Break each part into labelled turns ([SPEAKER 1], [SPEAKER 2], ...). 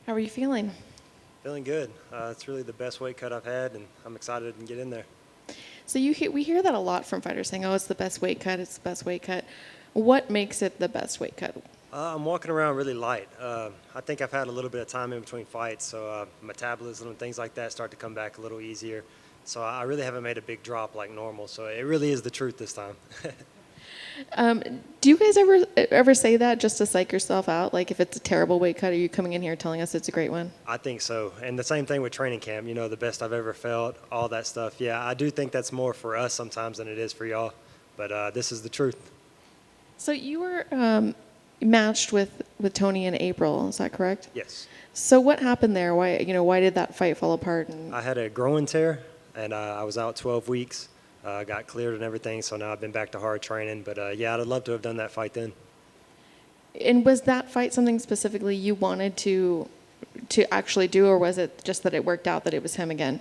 [SPEAKER 1] How are you feeling?
[SPEAKER 2] Feeling good. It's really the best weight cut I've had, and I'm excited to get in there.
[SPEAKER 1] So we hear that a lot from fighters saying, "Oh, it's the best weight cut. It's the best weight cut." What makes it the best weight cut?
[SPEAKER 2] I'm walking around really light. I think I've had a little bit of time in between fights, so metabolism and things like that start to come back a little easier. So I really haven't made a big drop like normal. So it really is the truth this time.
[SPEAKER 1] Do you guys ever say that just to psych yourself out? Like, if it's a terrible weight cut, are you coming in here telling us it's a great one?
[SPEAKER 2] I think so. And the same thing with training camp, the best I've ever felt, all that stuff. Yeah, I do think that's more for us sometimes than it is for y'all. But this is the truth.
[SPEAKER 1] So you were matched with Tony in April. Is that correct?
[SPEAKER 2] Yes.
[SPEAKER 1] So what happened there? Why did that fight fall apart?
[SPEAKER 2] I had a growing tear, and I was out 12 weeks. Got cleared and everything, so now I've been back to hard training. But yeah, I'd love to have done that fight then.
[SPEAKER 1] And was that fight something specifically you wanted to actually do, or was it just that it worked out that it was him again?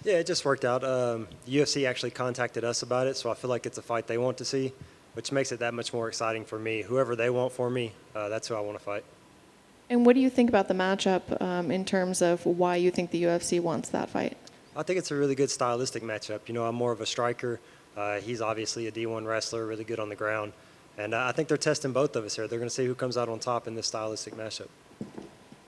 [SPEAKER 2] Yeah, it just worked out. The UFC actually contacted us about it, so I feel like it's a fight they want to see, which makes it that much more exciting for me. Whoever they want for me, that's who I want to fight.
[SPEAKER 1] And what do you think about the matchup in terms of why you think the UFC wants that fight?
[SPEAKER 2] I think it's a really good stylistic matchup. I'm more of a striker. He's obviously a D1 wrestler, really good on the ground. And I think they're testing both of us here. They're going to see who comes out on top in this stylistic matchup.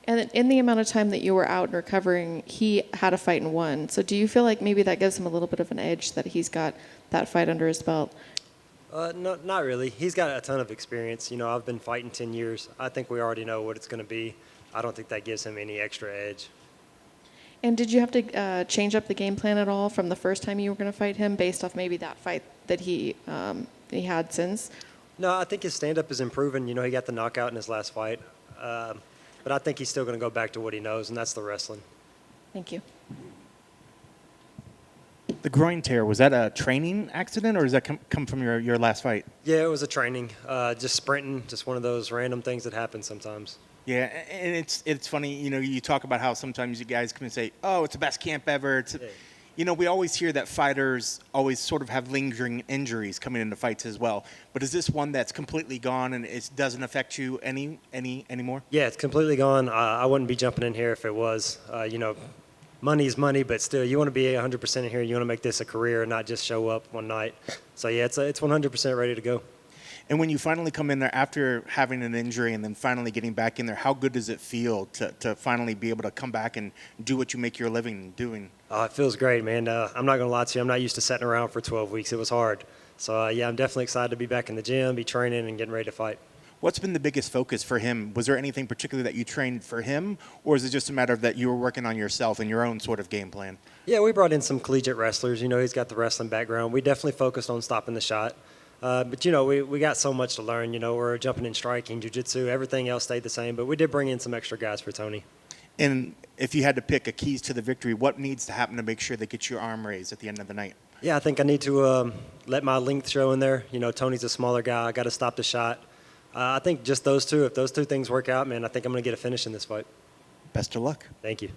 [SPEAKER 1] And in the amount of time that you were out and recovering, he had a fight and won. So do you feel like maybe that gives him a little bit of an edge that he's got that fight under his belt?
[SPEAKER 2] No, not really. He's got a ton of experience. I've been fighting 10 years. I think we already know what it's going to be. I don't think that gives him any extra edge.
[SPEAKER 1] And did you have to change up the game plan at all from the first time you were going to fight him based off maybe that fight that he had since?
[SPEAKER 2] No, I think his stand-up is improving. He got the knockout in his last fight. But I think he's still going to go back to what he knows, and that's the wrestling.
[SPEAKER 1] Thank you.
[SPEAKER 3] The groin tear, was that a training accident, or does that come from your last fight?
[SPEAKER 2] Yeah, it was a training. Just sprinting, just one of those random things that happen sometimes.
[SPEAKER 3] Yeah, and it's funny, you talk about how sometimes you guys come and say, oh, it's the best camp ever. We always hear that fighters always sort of have lingering injuries coming into fights as well. But is this one that's completely gone and it doesn't affect you anymore?
[SPEAKER 2] Yeah, it's completely gone. I wouldn't be jumping in here if it was. Money's money, but still, you want to be 100% in here. You want to make this a career and not just show up one night. So, yeah, it's 100% ready to go.
[SPEAKER 3] And when you finally come in there after having an injury and then finally getting back in there, how good does it feel to finally be able to come back and do what you make your living doing?
[SPEAKER 2] It feels great, man. I'm not going to lie to you. I'm not used to sitting around for 12 weeks. It was hard. So, yeah, I'm definitely excited to be back in the gym, be training, and getting ready to fight.
[SPEAKER 3] What's been the biggest focus for him? Was there anything particularly that you trained for him, or is it just a matter of that you were working on yourself and your own sort of game plan?
[SPEAKER 2] Yeah, we brought in some collegiate wrestlers. He's got the wrestling background. We definitely focused on stopping the shot. But, we got so much to learn. We're jumping in striking, jiu-jitsu, everything else stayed the same. But we did bring in some extra guys for Tony.
[SPEAKER 3] And if you had to pick a keys to the victory, what needs to happen to make sure they get your arm raised at the end of the night?
[SPEAKER 2] Yeah, I think I need to let my length show in there. Tony's a smaller guy. I got to stop the shot. I think just those two, if those two things work out, man, I think I'm going to get a finish in this fight.
[SPEAKER 3] Best of luck.
[SPEAKER 2] Thank you.